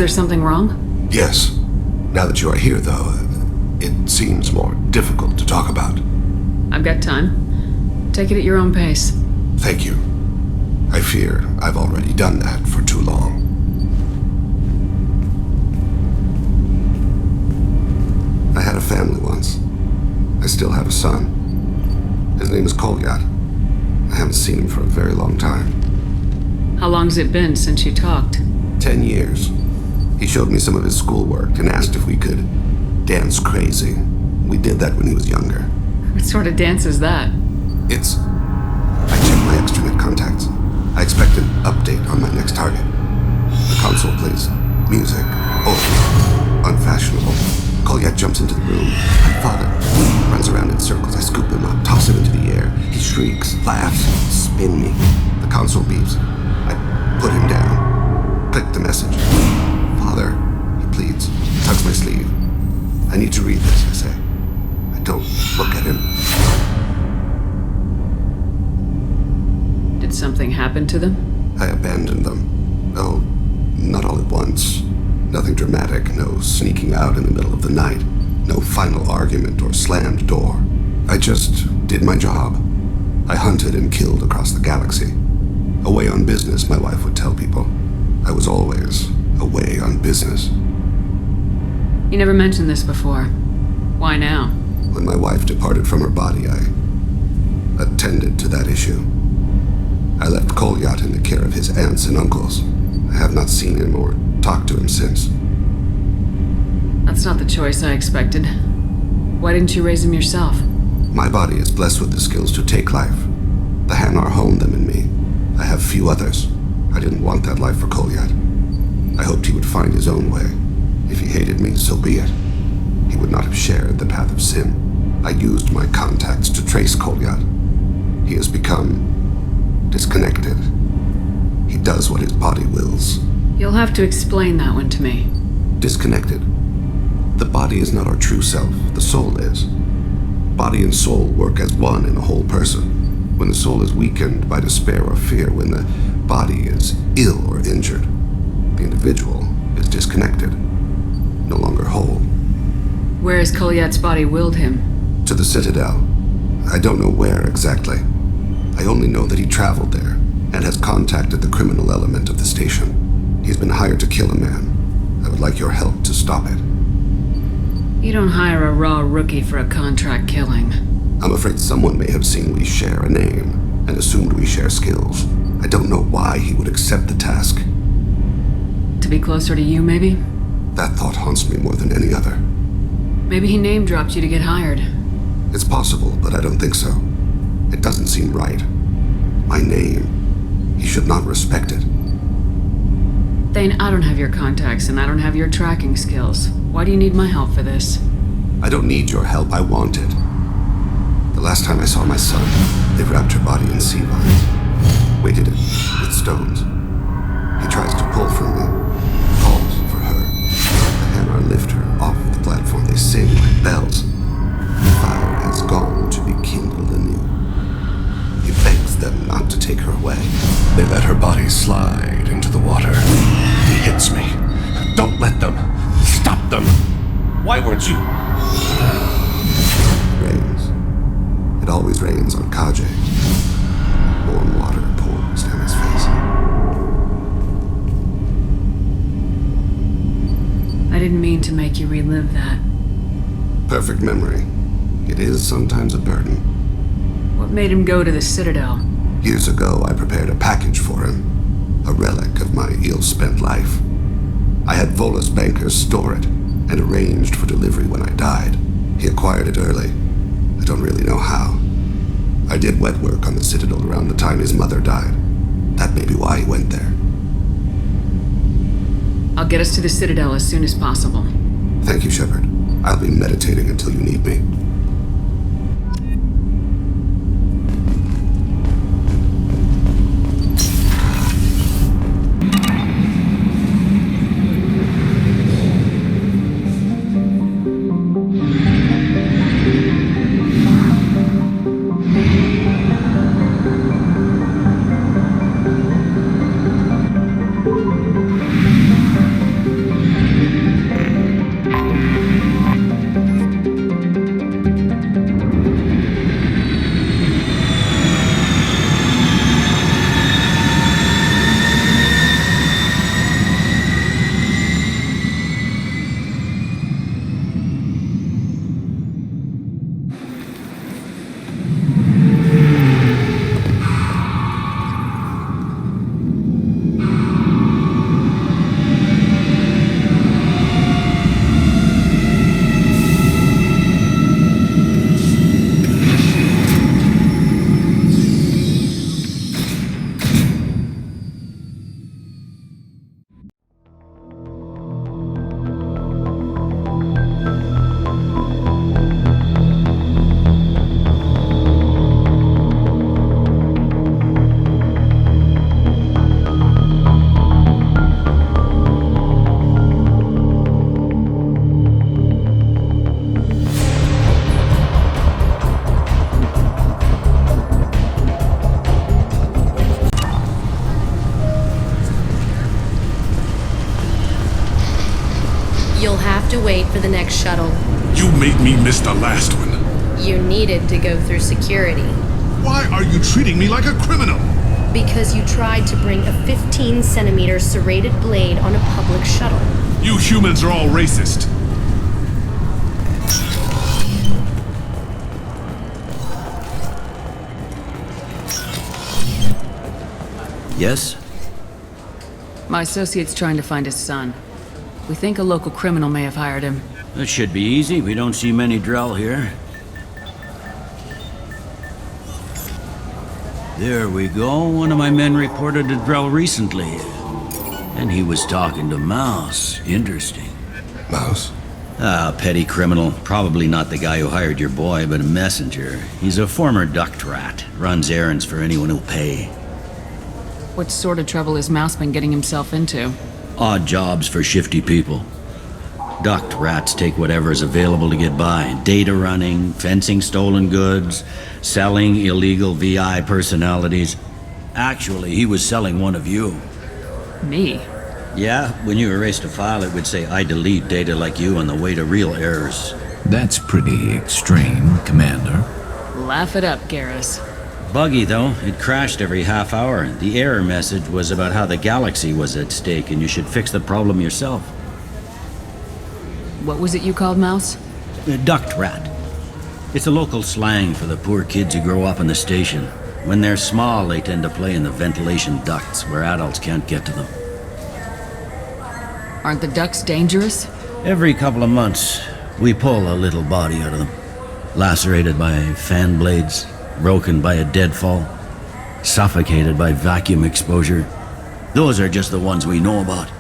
there something wrong? Yes. Now that you are here, though, it seems more difficult to talk about. I've got time. Take it at your own pace. Thank you. I fear I've already done that for too long. I had a family once. I still have a son. His name is Kolyat. I haven't seen him for a very long time. How long's it been since you talked? 10 years. He showed me some of his schoolwork and asked if we could dance crazy. We did that when he was younger. What sort of dance is that? I checked my extranet contacts. I expect an update on my next target. The console plays music, old, unfashionable. Kolyat jumps into the room. My father runs around in circles. I scoop him up, toss him into the air. He shrieks, laughs, spin me. The console beeps. I put him down. Click the message. Father, he pleads, tugs my sleeve. I need to read this, I say. I don't look at him. Did something happen to them? I abandoned them. Oh, not all at once. Nothing dramatic, no sneaking out in the middle of the night, no final argument or slammed door. I just did my job. I hunted and killed across the galaxy. Away on business, my wife would tell people. I was always away on business. You never mentioned this before. Why now? When my wife departed from her body, I attended to that issue. I left Kolyat in the care of his aunts and uncles. I have not seen him or talked to him since. That's not the choice I expected. Why didn't you raise him yourself? My body is blessed with the skills to take life. The Hanar honed them in me. I have few others. I didn't want that life for Kolyat. I hoped he would find his own way. If he hated me, so be it. He would not have shared the path of sin. I used my contacts to trace Kolyat. He has become disconnected. He does what his body wills. You'll have to explain that one to me. Disconnected. The body is not our true self. The soul is. Body and soul work as one in a whole person. When the soul is weakened by despair or fear, when the body is ill or injured, the individual is disconnected, no longer whole. Where has Kolyat's body willed him? To the Citadel. I don't know where exactly. I only know that he traveled there and has contacted the criminal element of the station. He's been hired to kill a man. I would like your help to stop it. You don't hire a raw rookie for a contract killing. I'm afraid someone may have seen we share a name and assumed we share skills. I don't know why he would accept the task. To be closer to you, maybe? That thought haunts me more than any other. Maybe he name-dropped you to get hired. It's possible, but I don't think so. It doesn't seem right. My name. He should not respect it. Thane, I don't have your contacts, and I don't have your tracking skills. Why do you need my help for this? I don't need your help. I want it. The last time I saw my son, they wrapped her body in sea vines, weighted it with stones. He tries to pull from me, calls for her. The Hanar lift her off the platform. They sing like bells. The fire has gone to be kindled anew. He begs them not to take her away. They let her body slide into the water. He hits me. Don't let them. Stop them. Why weren't you? It rains. It always rains on Kaje. Warm water pours down his face. I didn't mean to make you relive that. Perfect memory. It is sometimes a burden. What made him go to the Citadel? Years ago, I prepared a package for him. A relic of my ill-spent life. I had Volus bankers store it and arranged for delivery when I died. He acquired it early. I don't really know how. I did wet work on the Citadel around the time his mother died. That may be why he went there. I'll get us to the Citadel as soon as possible. Thank you, Shepard. I'll be meditating until you need me. wait for the next shuttle. You made me miss the last one. You needed to go through security. Why are you treating me like a criminal? Because you tried to bring a 15-centimeter serrated blade on a public shuttle. You humans are all racist. Yes? My associate's trying to find his son. We think a local criminal may have hired him. That should be easy. We don't see many Drell here. There we go. One of my men reported to Drell recently. And he was talking to Mouse. Interesting. Mouse? Ah, petty criminal. Probably not the guy who hired your boy, but a messenger. He's a former duct rat. Runs errands for anyone who'll pay. What sort of trouble has Mouse been getting himself into? Odd jobs for shifty people. Duct rats take whatever is available to get by. Data running, fencing stolen goods, selling illegal VI personalities. Actually, he was selling one of you. Me? Yeah, when you erased a file, it would say, I delete data like you on the way to real errors. That's pretty extreme, Commander. Laugh it up, Garrus. Buggy, though. It crashed every half hour. The error message was about how the galaxy was at stake and you should fix the problem yourself. What was it you called Mouse? A duct rat. It's a local slang for the poor kids who grow up in the station. When they're small, they tend to play in the ventilation ducts where adults can't get to them. Aren't the ducks dangerous? Every couple of months, we pull a little body out of them. Lacerated by fan blades, broken by a deadfall, suffocated by vacuum exposure. Those are just the ones we know about.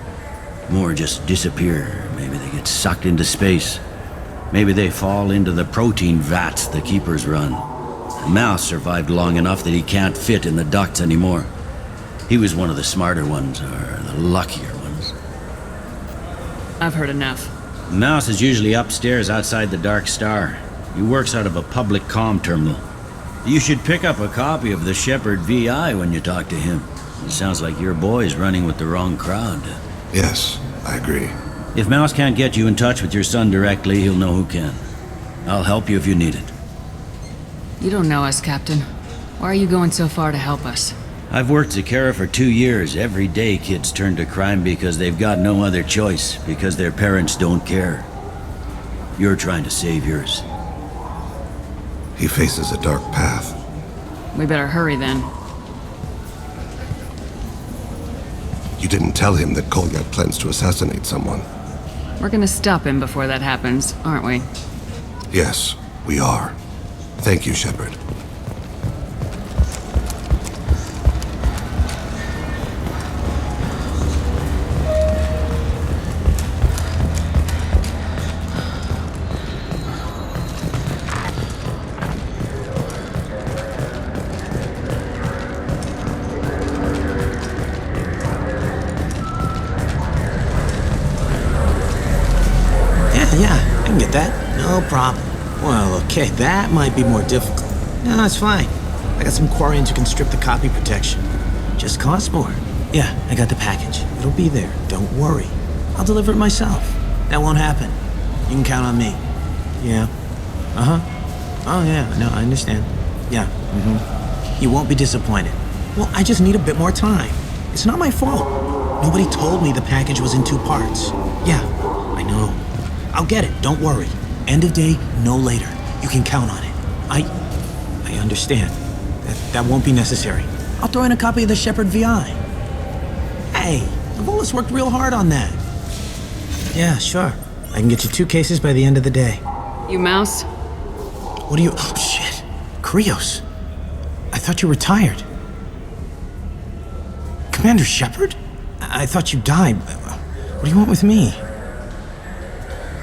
More just disappear. Maybe they get sucked into space. Maybe they fall into the protein vats the keepers run. Mouse survived long enough that he can't fit in the ducts anymore. He was one of the smarter ones, or the luckier ones. I've heard enough. Mouse is usually upstairs outside the Dark Star. He works out of a public comm terminal. You should pick up a copy of the Shepard VI when you talk to him. It sounds like your boy's running with the wrong crowd. Yes, I agree. If Mouse can't get you in touch with your son directly, he'll know who can. I'll help you if you need it. You don't know us, Captain. Why are you going so far to help us? I've worked Zakera for 2 years. Every day kids turn to crime because they've got no other choice, because their parents don't care. You're trying to save yours. He faces a dark path. We better hurry then. You didn't tell him that Kolyak plans to assassinate someone. We're gonna stop him before that happens, aren't we? Yes, we are. Thank you, Shepard. Yeah, I can get that. No problem. Well, okay, that might be more difficult. No, it's fine. I got some Quarians who can strip the copy protection. Just costs more. Yeah, I got the package. It'll be there. Don't worry. I'll deliver it myself. That won't happen. You can count on me. Yeah. Uh-huh. Oh, yeah. No, I understand. Yeah. Mm-hmm. You won't be disappointed. Well, I just need a bit more time. It's not my fault. Nobody told me the package was in 2 parts. Yeah, I know. I'll get it. Don't worry. End of day, no later. You can count on it. I understand. That won't be necessary. I'll throw in a copy of the Shepard VI. Hey, Avolis worked real hard on that. Yeah, sure. I can get you 2 cases by the end of the day. You Mouse? What are you... Oh, shit. Krios. I thought you were retired. Commander Shepard? I thought you died. What do you want with me?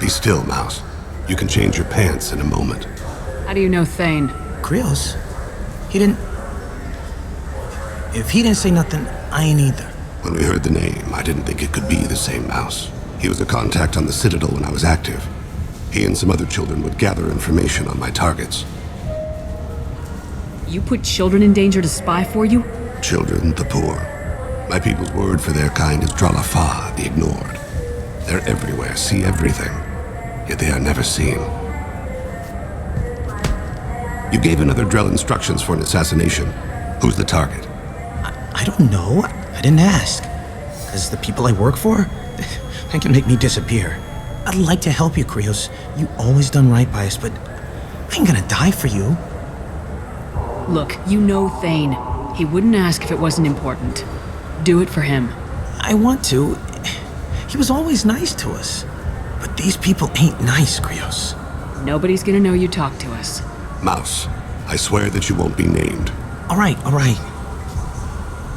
Be still, Mouse. You can change your pants in a moment. How do you know Thane? Krios? He didn't... If he didn't say nothing, I ain't either. When we heard the name, I didn't think it could be the same Mouse. He was a contact on the Citadel when I was active. He and some other children would gather information on my targets. You put children in danger to spy for you? Children, the poor. My people's word for their kind is Dralafa, the ignored. They're everywhere, see everything. yet they are never seen. You gave another Drell instructions for an assassination. Who's the target? I don't know. I didn't ask. Because the people I work for, they can make me disappear. I'd like to help you, Krios. You always done right by us, but I ain't gonna die for you. Look, you know Thane. He wouldn't ask if it wasn't important. Do it for him. I want to. He was always nice to us. But these people ain't nice, Krios. Nobody's gonna know you talked to us. Mouse, I swear that you won't be named. All right.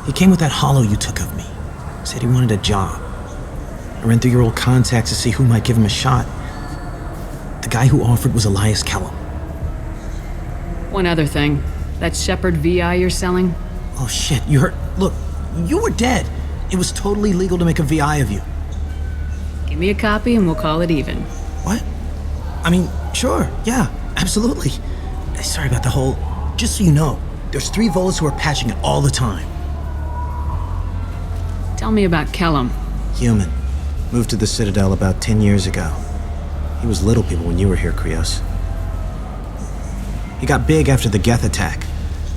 He came with that hollow you took of me. Said he wanted a job. I ran through your old contacts to see who might give him a shot. The guy who offered was Elias Kellum. One other thing. That Shepard VI you're selling? Oh shit, you heard? Look, you were dead. It was totally legal to make a VI of you. Give me a copy and we'll call it even. What? I mean, sure, yeah, absolutely. Sorry about the whole... Just so you know, there's 3 Volas who are patching it all the time. Tell me about Kellum. Human. Moved to the Citadel about 10 years ago. He was little people when you were here, Krios. He got big after the Geth attack.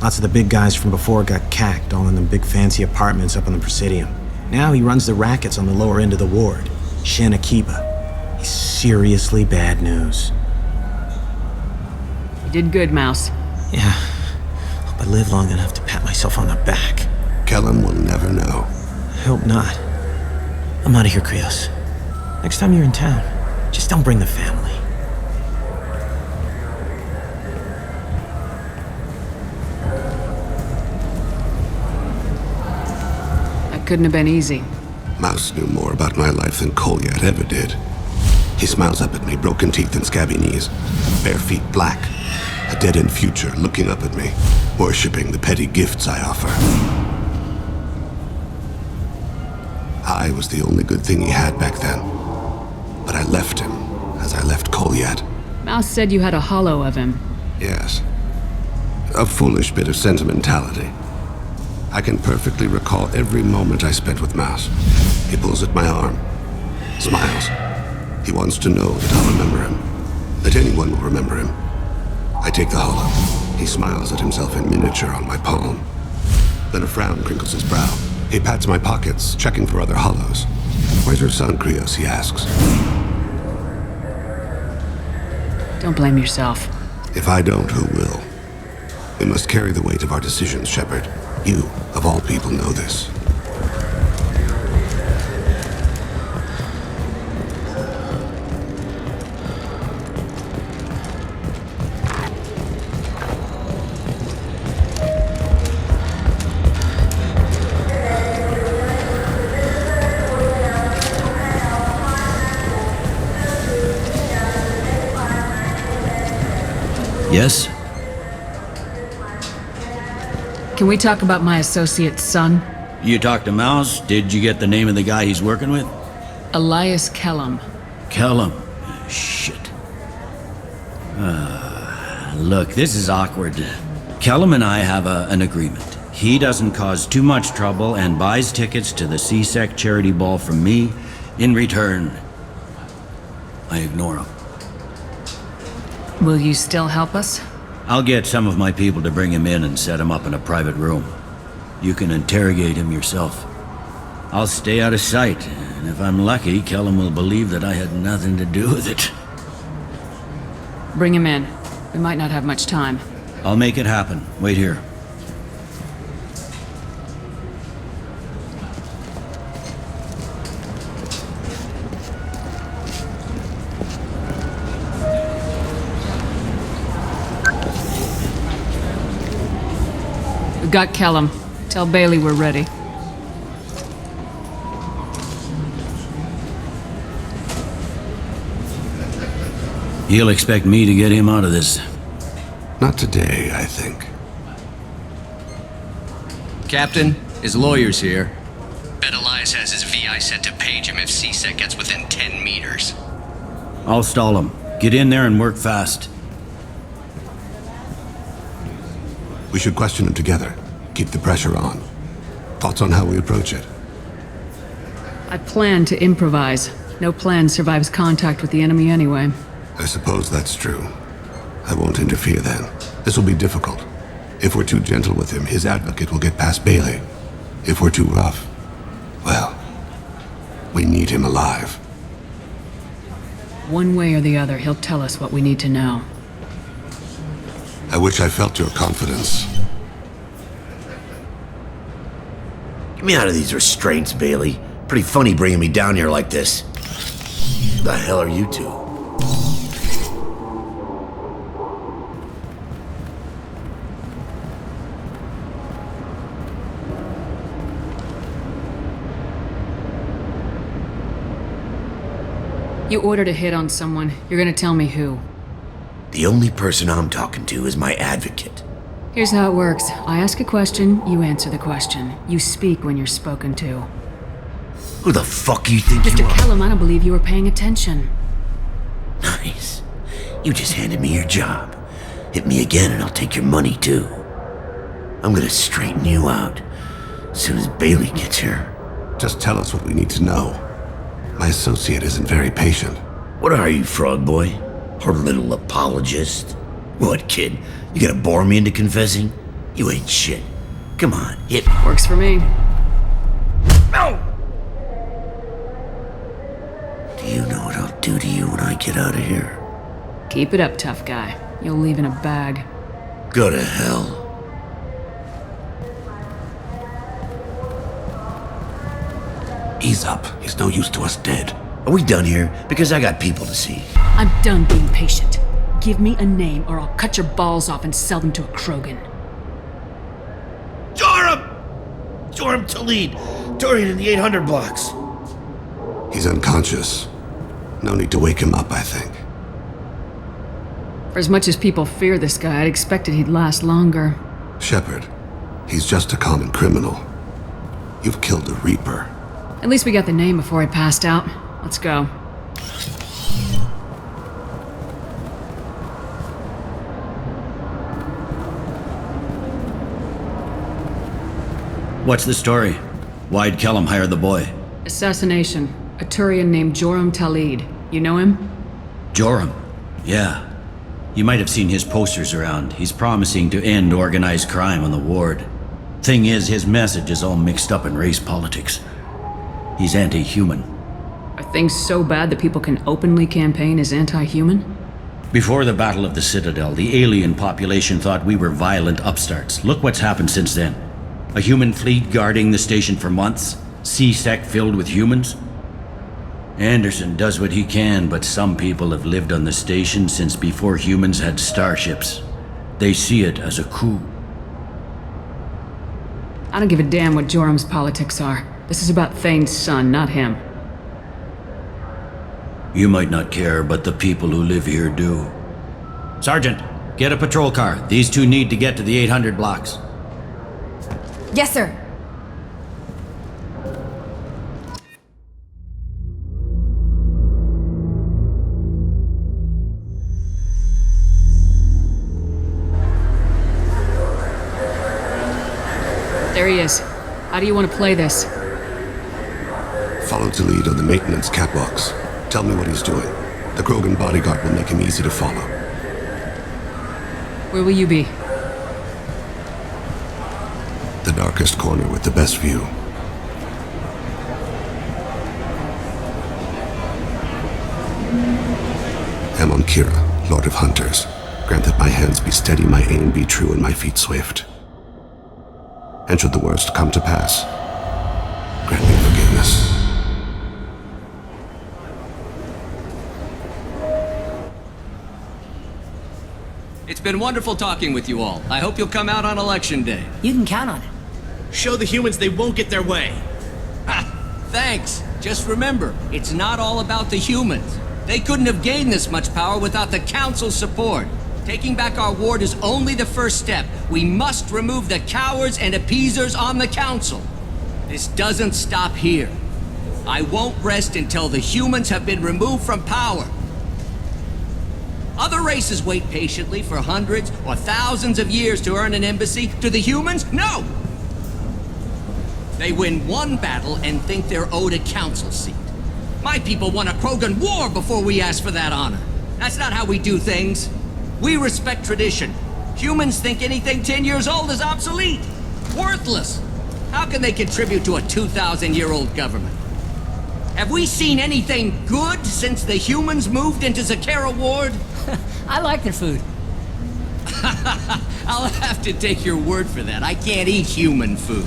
Lots of the big guys from before got cacked, all in them big fancy apartments up on the Presidium. Now he runs the rackets on the lower end of the ward, Shin Akiba. He's seriously bad news. You did good, Mouse. Yeah. Hope I live long enough to pat myself on the back. Kellum will never know. I hope not. I'm out of here, Krios. Next time you're in town, just don't bring the family. That couldn't have been easy. Mouse knew more about my life than Kolyat ever did. He smiles up at me, broken teeth and scabby knees, bare feet black, a dead-end future looking up at me, worshipping the petty gifts I offer. I was the only good thing he had back then, but I left him as I left Kolyat. Mouse said you had a hollow of him. Yes. A foolish bit of sentimentality. I can perfectly recall every moment I spent with Mouse. He pulls at my arm, smiles. He wants to know that I'll remember him, that anyone will remember him. I take the hollow. He smiles at himself in miniature on my palm. Then a frown crinkles his brow. He pats my pockets, checking for other hollows. Where's your son, Krios? He asks. Don't blame yourself. If I don't, who will? We must carry the weight of our decisions, Shepard. You, of all people, know this. Yes? Can we talk about my associate's son? You talked to Mouse? Did you get the name of the guy he's working with? Elias Kellum. Kellum. Shit. Look, this is awkward. Kellum and I have an agreement. He doesn't cause too much trouble and buys tickets to the C-Sec charity ball from me. In return, I ignore him. Will you still help us? I'll get some of my people to bring him in and set him up in a private room. You can interrogate him yourself. I'll stay out of sight, and if I'm lucky, Kellum will believe that I had nothing to do with it. Bring him in. We might not have much time. I'll make it happen. Wait here. We got Kellum. Tell Bailey we're ready. He'll expect me to get him out of this. Not today, I think. Captain, his lawyer's here. Bet Elias has his VI set to page him if C-Sec gets within 10 meters. I'll stall him. Get in there and work fast. We should question him together. Keep the pressure on. Thoughts on how we approach it? I plan to improvise. No plan survives contact with the enemy anyway. I suppose that's true. I won't interfere then. This will be difficult. If we're too gentle with him, his advocate will get past Bailey. If we're too rough, well, we need him alive. One way or the other, he'll tell us what we need to know. I wish I felt your confidence. Get me out of these restraints, Bailey. Pretty funny bringing me down here like this. The hell are you two? You ordered a hit on someone. You're gonna tell me who. The only person I'm talking to is my advocate. Here's how it works. I ask a question, you answer the question. You speak when you're spoken to. Who the fuck you think Mr. you are? Kellum, I don't believe you were paying attention. Nice. You just handed me your job. Hit me again and I'll take your money too. I'm gonna straighten you out as soon as Bailey gets here. Just tell us what we need to know. My associate isn't very patient. What are you, frog boy? Her little apologist? What, kid? You gonna bore me into confessing? You ain't shit. Come on, hit me. Works for me. No! Do you know what I'll do to you when I get out of here? Keep it up, tough guy. You'll leave in a bag. Go to hell. Ease up. He's no use to us dead. Are we done here? Because I got people to see. I'm done being patient. Give me a name or I'll cut your balls off and sell them to a Krogan. Joram! Joram Talid! Dorian in the 800 blocks. He's unconscious. No need to wake him up, I think. For as much as people fear this guy, I'd expected he'd last longer. Shepard. He's just a common criminal. You've killed a Reaper. At least we got the name before he passed out. Let's go. What's the story? Why'd Kellum hire the boy? Assassination. A Turian named Joram Talid. You know him? Joram? Yeah. You might have seen his posters around. He's promising to end organized crime on the ward. Thing is, his message is all mixed up in race politics. He's anti-human. Are things so bad that people can openly campaign as anti-human? Before the Battle of the Citadel, the alien population thought we were violent upstarts. Look what's happened since then. A human fleet guarding the station for months. C-Sec filled with humans. Anderson does what he can, but some people have lived on the station since before humans had starships. They see it as a coup. I don't give a damn what Joram's politics are. This is about Thane's son, not him. You might not care, but the people who live here do. Sergeant, get a patrol car. These two need to get to the 800 blocks. Yes, sir. There he is. How do you want to play this? Follow Talid on the maintenance catwalks. Tell me what he's doing. The Krogan bodyguard will make him easy to follow. Where will you be? The darkest corner with the best view. Amon Kira, Lord of Hunters. Grant that my hands be steady, my aim be true, and my feet swift. And should the worst come to pass, grant me forgiveness. It's been wonderful talking with you all. I hope you'll come out on Election Day. You can count on it. Show the humans they won't get their way. Ha! Thanks. Just remember, it's not all about the humans. They couldn't have gained this much power without the Council's support. Taking back our ward is only the first step. We must remove the cowards and appeasers on the Council. This doesn't stop here. I won't rest until the humans have been removed from power. Other races wait patiently for hundreds or thousands of years to earn an embassy. To the humans, no! They win one battle and think they're owed a council seat. My people won a Krogan war before we asked for that honor. That's not how we do things. We respect tradition. Humans think anything 10 years old is obsolete. Worthless. How can they contribute to a 2,000-year-old government? Have we seen anything good since the humans moved into Zakera Ward? I like their food. I'll have to take your word for that. I can't eat human food.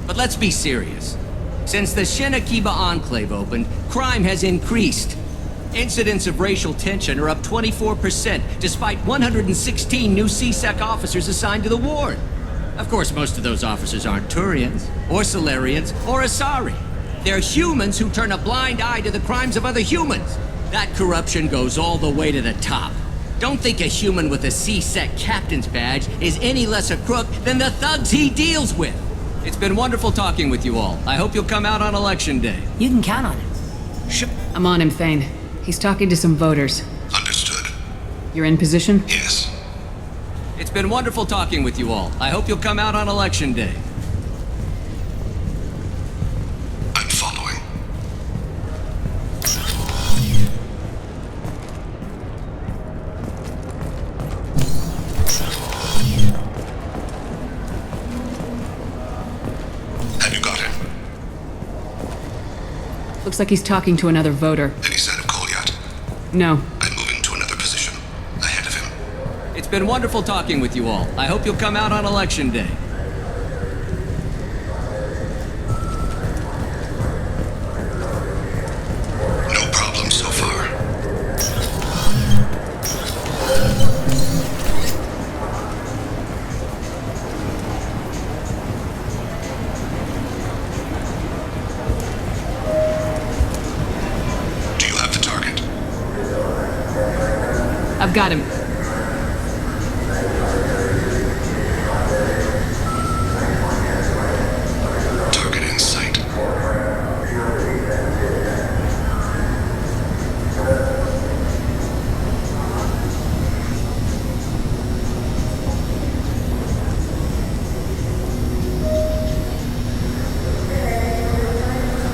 But let's be serious. Since the Shinakiba Enclave opened, crime has increased. Incidents of racial tension are up 24%, despite 116 new CSEC officers assigned to the ward. Of course, most of those officers aren't Turians, or Solarians, or Asari. They're humans who turn a blind eye to the crimes of other humans. That corruption goes all the way to the top. Don't think a human with a CSEC captain's badge is any less a crook than the thugs he deals with. It's been wonderful talking with you all. I hope you'll come out on Election Day. You can count on it. I'm on him, Thane. He's talking to some voters. Understood. You're in position? Yes. It's been wonderful talking with you all. I hope you'll come out on Election Day. I'm following. Have you got him? Looks like he's talking to another voter. Any sign of call yet? No. I'm moving to another position. Ahead of him. It's been wonderful talking with you all. I hope you'll come out on Election Day. No problem so far. Do you have the target? I've got him. Target in sight.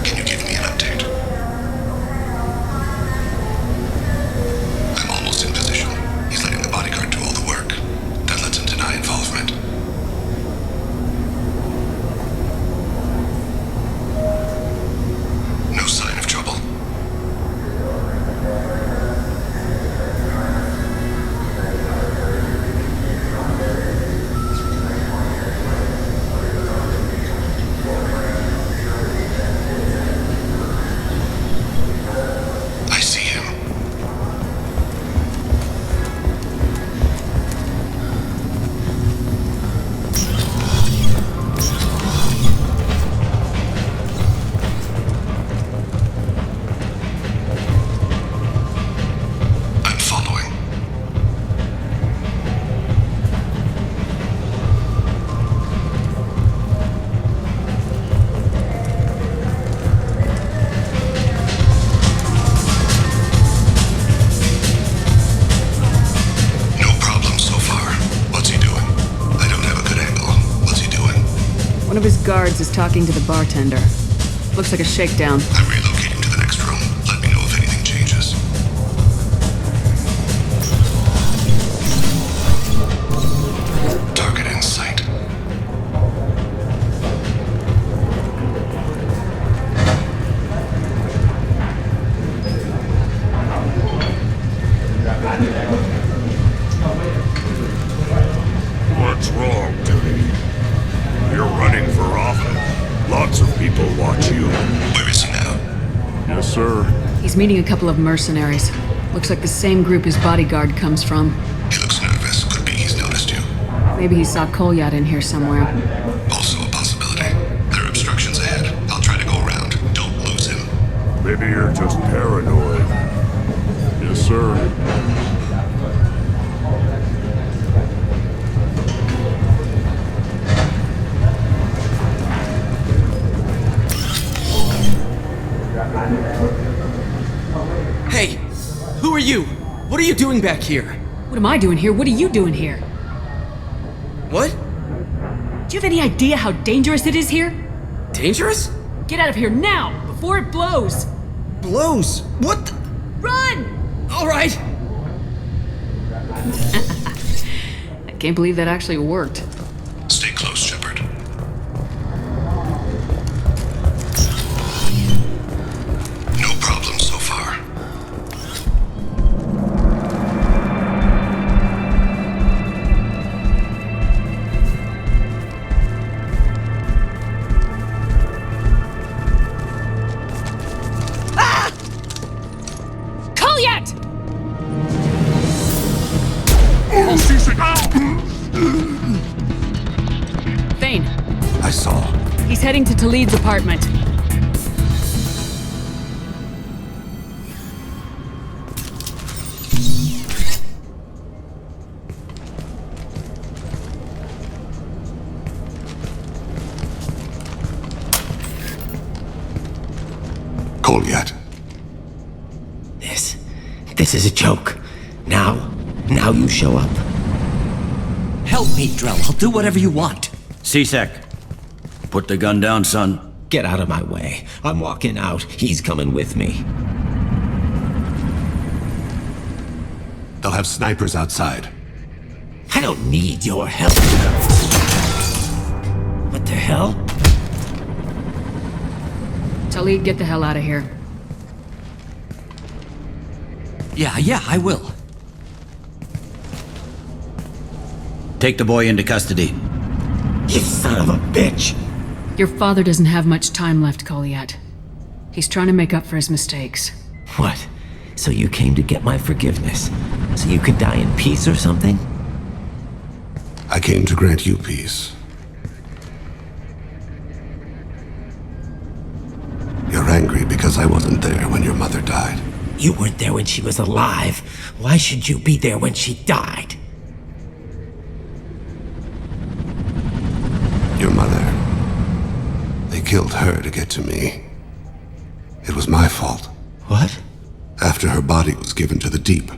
Can you give me an update? I'm almost in position. He's letting the bodyguard do all the work. That lets him deny involvement. No sign of trouble. I see him. I'm following. No problem so far. What's he doing? I don't have a good angle. What's he doing? One of his guards is talking to the bartender. Looks like a shakedown. I'm relocating to the next room. Let me know if anything changes. Target in sight. What's wrong, Thane? You're running for office. Lots of people watch you. Where is he now? Yes, sir. He's meeting a couple of mercenaries. Looks like the same group his bodyguard comes from. He looks nervous. Could be he's noticed you. Maybe he saw Kolyat in here somewhere. Also a possibility. There are obstructions ahead. I'll try to go around. Don't lose him. Maybe you're just paranoid. Yes, sir. Hey, who are you? What are you doing back here? What am I doing here? What are you doing here? What? Do you have any idea how dangerous it is here? Dangerous? Get out of here now, before it blows! Blows? What the? Run! All right. I can't believe that actually worked. Stay close, Shepard. No problem so far. Thane, I saw. he's heading to Talid's apartment. Kolyat. This is a joke. Now you show up. Help me, Drell. I'll do whatever you want. C-Sec, put the gun down, son. Get out of my way. I'm walking out. He's coming with me. They'll have snipers outside. I don't need your help. What the hell? Talid, get the hell out of here. Yeah, I will. Take the boy into custody. You son of a bitch! Your father doesn't have much time left, Kolyat. He's trying to make up for his mistakes. What? So you came to get my forgiveness? So you could die in peace or something? I came to grant you peace. You're angry because I wasn't there when your mother died. You weren't there when she was alive. Why should you be there when she died? Your mother. They killed her to get to me. It was my fault. What? After her body was given to the Deep,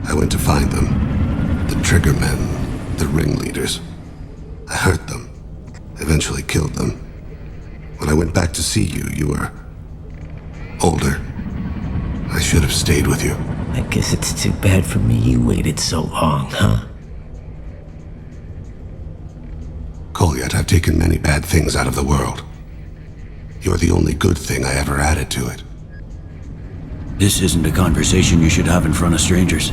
I went to find them. The Triggermen, the ringleaders. I hurt them. Eventually killed them. When I went back to see you, you were older. I should have stayed with you. I guess it's too bad for me you waited so long, huh? Kolyat, I've taken many bad things out of the world. You're the only good thing I ever added to it. This isn't a conversation you should have in front of strangers.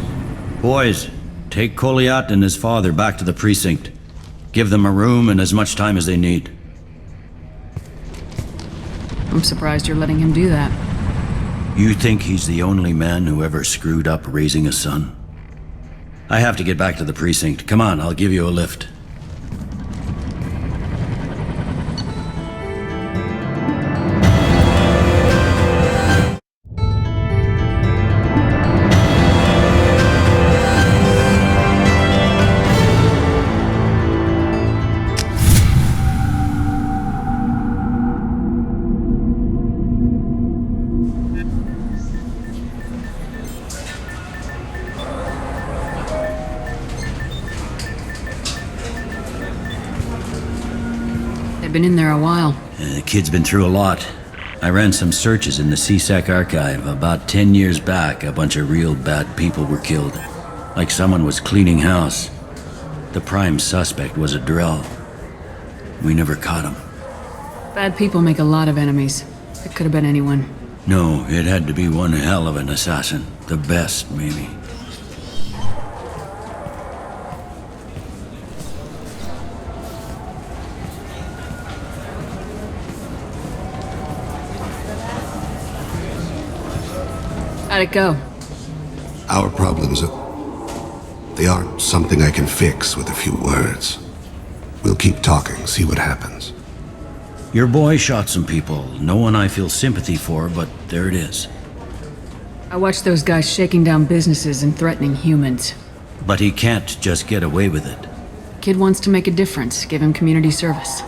Boys, take Kolyat and his father back to the precinct. Give them a room and as much time as they need. I'm surprised you're letting him do that. You think he's the only man who ever screwed up raising a son? I have to get back to the precinct. Come on, I'll give you a lift. Been in there a while. The kid's been through a lot. I ran some searches in the C-Sec archive. About 10 years back, a bunch of real bad people were killed. Like someone was cleaning house. The prime suspect was a Drell. We never caught him. Bad people make a lot of enemies. It could have been anyone. No, it had to be one hell of an assassin. The best, maybe. How'd it go? Our problems they aren't something I can fix with a few words. We'll keep talking, see what happens. Your boy shot some people. No one I feel sympathy for, but there it is. I watched those guys shaking down businesses and threatening humans. But he can't just get away with it. Kid wants to make a difference. Give him community service.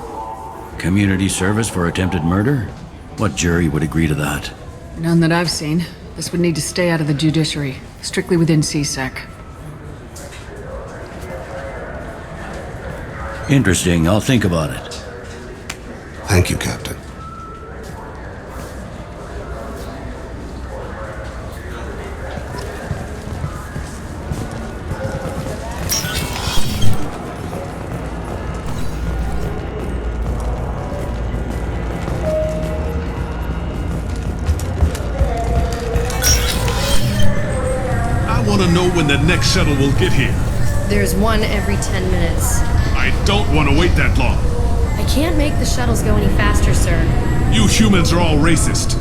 Community service for attempted murder? What jury would agree to that? None that I've seen. This would need to stay out of the judiciary, strictly within C-Sec. Interesting. I'll think about it. Thank you, Captain. when the next shuttle will get here? There's one every 10 minutes. I don't want to wait that long. I can't make the shuttles go any faster, sir. You humans are all racist.